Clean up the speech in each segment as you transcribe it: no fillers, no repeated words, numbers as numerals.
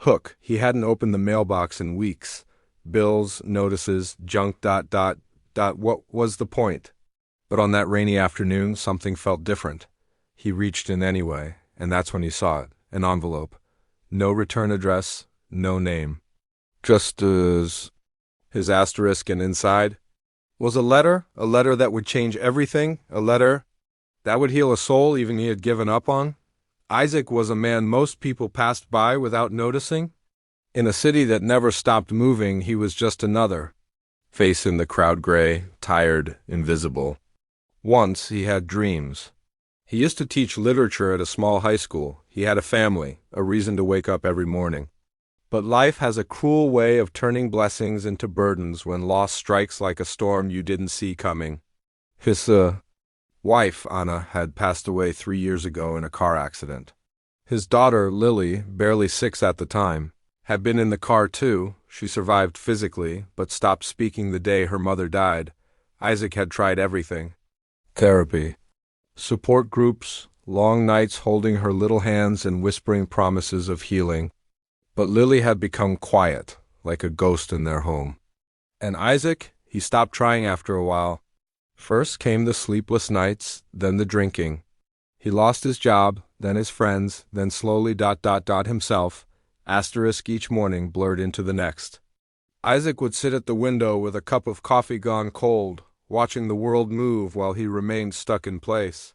Hook, he hadn't opened the mailbox in weeks. Bills, notices, junk. What was the point? But on that rainy afternoon, something felt different. He reached in anyway, and that's when he saw it. An envelope. No return address, no name. Just his asterisk, and inside was a letter that would change everything, a letter that would heal a soul even he had given up on. Isaac was a man most people passed by without noticing. In a city that never stopped moving, he was just another face in the crowd, gray, tired, invisible. Once he had dreams. He used to teach literature at a small high school. He had a family, a reason to wake up every morning. But life has a cruel way of turning blessings into burdens when loss strikes like a storm you didn't see coming. His wife, Anna, had passed away 3 years ago in a car accident. His daughter, Lily, barely 6 at the time, had been in the car too. She survived physically, but stopped speaking the day her mother died. Isaac had tried everything. Therapy, support groups, long nights holding her little hands and whispering promises of healing. But Lily had become quiet, like a ghost in their home. And Isaac, he stopped trying after a while. First came the sleepless nights, then the drinking. He lost his job, then his friends, then slowly himself. Asterisk each morning blurred into the next. Isaac would sit at the window with a cup of coffee gone cold, watching the world move while he remained stuck in place.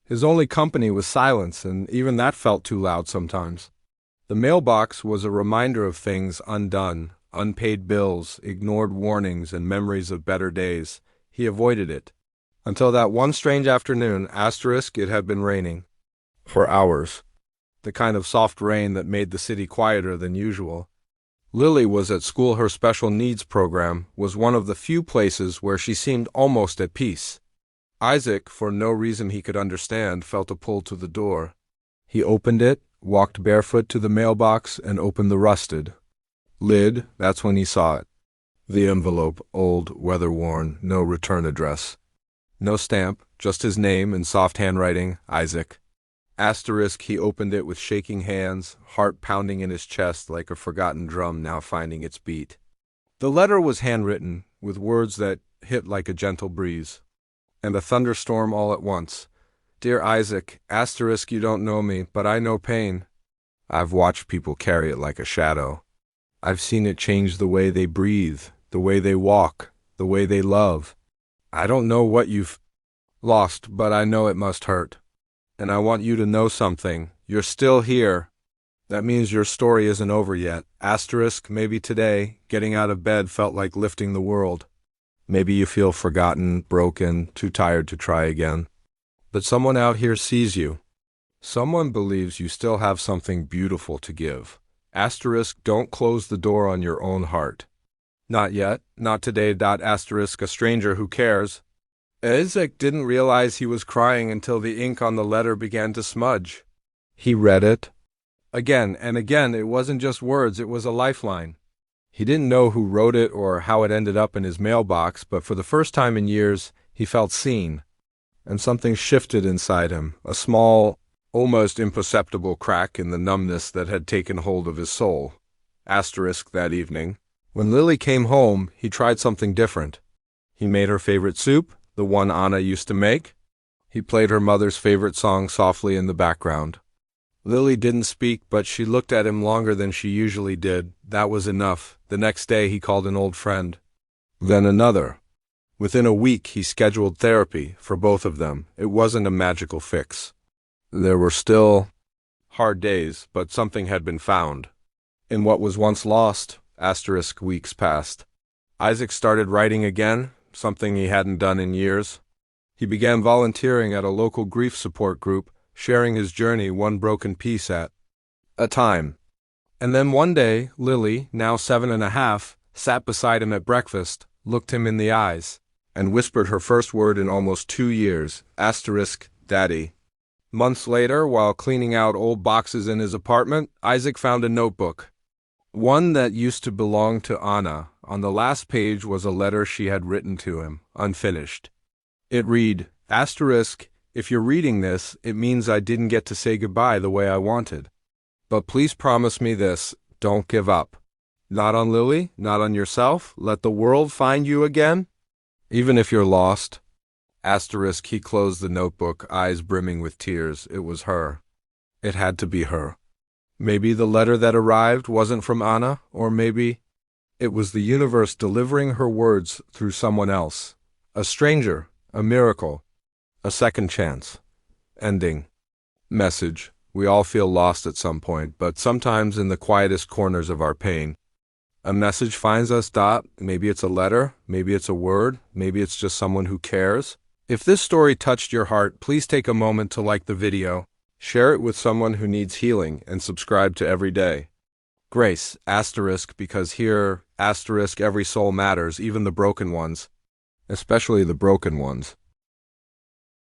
His only company was silence, and even that felt too loud sometimes. The mailbox was a reminder of things undone, unpaid bills, ignored warnings, and memories of better days. He avoided it. Until that one strange afternoon, it had been raining. For hours. The kind of soft rain that made the city quieter than usual. Lily was at school. Her special needs program was one of the few places where she seemed almost at peace. Isaac, for no reason he could understand, felt a pull to the door. He opened it, walked barefoot to the mailbox, and opened the rusted lid. That's when he saw it. The envelope, old, weather-worn, no return address. No stamp, just his name in soft handwriting, Isaac. Asterisk, he opened it with shaking hands, heart pounding in his chest like a forgotten drum now finding its beat. The letter was handwritten, with words that hit like a gentle breeze. And a thunderstorm all at once. Dear Isaac, asterisk, you don't know me, but I know pain. I've watched people carry it like a shadow. I've seen it change the way they breathe, the way they walk, the way they love. I don't know what you've lost, but I know it must hurt. And I want you to know something. You're still here. That means your story isn't over yet. Asterisk, maybe today, getting out of bed felt like lifting the world. Maybe you feel forgotten, broken, too tired to try again. But someone out here sees you. Someone believes you still have something beautiful to give. Asterisk, don't close the door on your own heart. Not yet, not today. Asterisk, a stranger who cares. Isaac didn't realize he was crying until the ink on the letter began to smudge. He read it. Again and again. It wasn't just words, it was a lifeline. He didn't know who wrote it or how it ended up in his mailbox, but for the first time in years, he felt seen. And something shifted inside him, a small, almost imperceptible crack in the numbness that had taken hold of his soul. Asterisk, that evening. When Lily came home, he tried something different. He made her favorite soup, the one Anna used to make. He played her mother's favorite song softly in the background. Lily didn't speak, but she looked at him longer than she usually did. That was enough. The next day he called an old friend. Then another. Within a week he scheduled therapy for both of them. It wasn't a magical fix. There were still hard days, but something had been found. In what was once lost, asterisk, weeks passed. Isaac started writing again, something he hadn't done in years. He began volunteering at a local grief support group, sharing his journey one broken piece at a time. And then one day, Lily, now 7.5, sat beside him at breakfast, looked him in the eyes, and whispered her first word in almost 2 years, asterisk, Daddy. Months later, while cleaning out old boxes in his apartment, Isaac found a notebook. One that used to belong to Anna. On the last page was a letter she had written to him, unfinished. It read, asterisk, if you're reading this, it means I didn't get to say goodbye the way I wanted. But please promise me this, Don't give up. Not on Lily, not on yourself. Let the world find you again. Even if you're lost. Asterisk, he closed the notebook, eyes brimming with tears. It was her. It had to be her. Maybe the letter that arrived wasn't from Anna, or maybe it was the universe delivering her words through someone else. A stranger, a miracle, a second chance. Ending. Message. We all feel lost at some point, but sometimes in the quietest corners of our pain, a message finds us. Maybe it's a letter, maybe it's a word, maybe it's just someone who cares. If this story touched your heart, please take a moment to like the video, share it with someone who needs healing, and subscribe to Every Day. Grace, asterisk, because here, asterisk, every soul matters, even the broken ones, especially the broken ones.